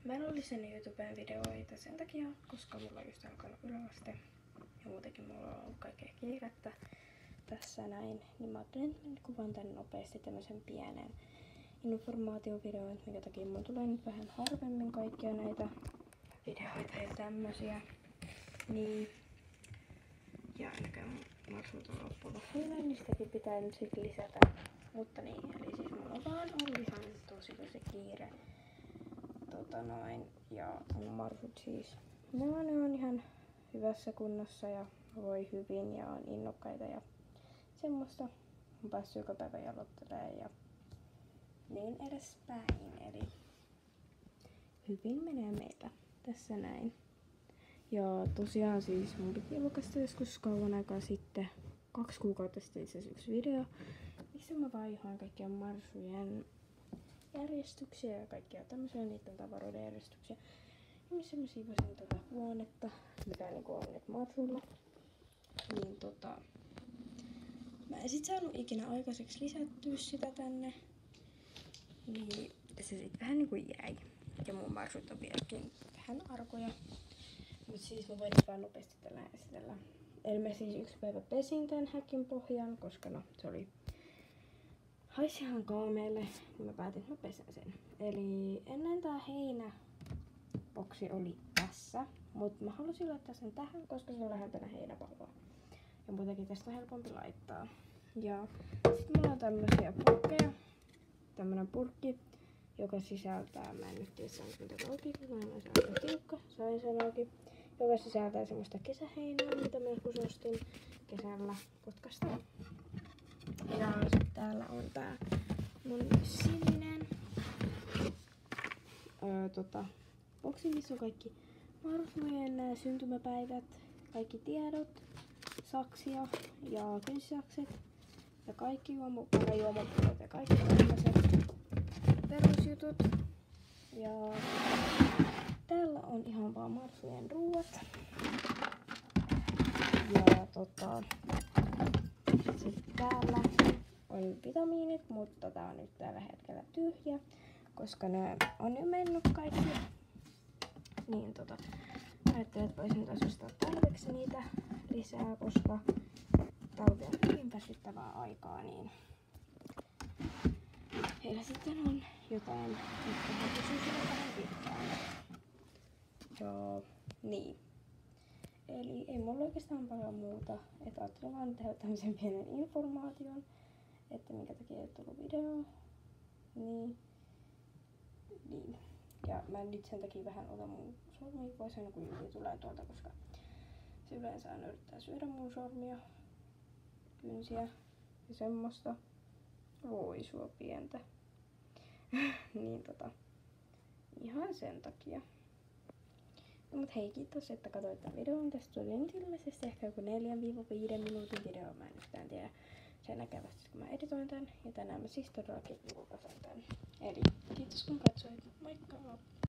Mä en olisi sen YouTubeen videoita sen takia, koska mulla on just alkanut yläaste. Ja muutenkin mulla on ollut kaikkea kiirettä tässä näin. Niin mä ajattelin, että mä kuvaan tän nopeasti tämmösen pienen informaatiovideon, minkä takia mulla tulee nyt vähän harvemmin kaikkia näitä videoita ja tämmösiä. Niin. Ja näköjään mun marsut on loppunut hyvin, niin sitäkin pitää nyt sit lisätä. Mutta niin, eli siis mulla on vaan ollut ihan tosi kiire. Ja mun marsut siis, ne on ihan hyvässä kunnossa ja voi hyvin ja on innokkaita ja semmoista. On päässyt joka päivä jalottelemaan ja niin edespäin. Eli hyvin menee meillä tässä näin. Ja tosiaan siis mun piti julkaista joskus kauan aikaa sitten, 2 kuukautta sitten itse asiassa yksi video, missä mä vaihoin kaikkia marsujen järjestyksiä ja kaikkia tämmöisiä niiden tavaroiden järjestyksiä. Ja missä mä siivosin tätä huonetta, mitä niinku on nyt marsulla. Niin mä en sit saanut ikinä aikaiseksi lisättyä sitä tänne. Niin se sit vähän niinku jäi. Ja mun marsut on vieläkin vähän arkoja. Mut siis mä voin vaan nopeasti tällä esitellä. Eli mä siis yksi päivä pesin tän häkin pohjan, koska no se oli haisi ihan kaameelle, niin mä päätin, että mä pesen sen. Eli ennen tää heinäboksi oli tässä, mutta mä halusin laittaa sen tähän, koska se on lähempänä heinäpalloa. Ja muutenkin tästä on helpompi laittaa. Ja sit mulla on tämmösiä purkkeja. Tämmönen purkki, joka sisältää, mä en nyt tiedä saanko mitä auki, kun mä en saa aika tiukka, sain sen auki. Joka sisältää semmoista kesäheinää, mitä mä joskus ostin kesällä Kotkasta. Ja sit täällä on tää mun sininen boksi, missä on kaikki marsujen syntymäpäivät, kaikki tiedot, saksia ja kynsisakset ja kaikki juomapullot ja kaikki tämmöiset perusjutut. Ja täällä on ihan vaan marsujen ruuat. Ja sitten täällä on vitamiinit, mutta tää on nyt tällä hetkellä tyhjä, koska ne on jo mennyt kaikki. Niin ajattelin, että voisin taas ostaa talveksi niitä lisää, koska talvi on hyvin väsyttävää aikaa, niin heillä sitten on jotain, jotka he pysyisivät vähän pitkään. Joo, niin. Eli ei mulla oikeastaan paljon muuta, että ajattelin vaan tehdä tämmösen pienen informaation, että minkä takia ei tullut videoa. Niin. Ja mä nyt sen takia vähän otan mun sormia pois aina kun Juli tulee tuolta, koska se yleensä aina yrittää syödä mun sormia, kynsiä ja semmoista. Voi sua pientä. Niin ihan sen takia. No mut hei, kiitos, että katsoit tämän videon. Tästä tuli nyt ilmeisesti ehkä joku 4-5 minuutin video. Mä en yhtään tiedä sen näkevästi, kun mä editoin tän. Ja tänään mä siis todellakin julkaisen tän. Eli kiitos kun katsoit. Moikka!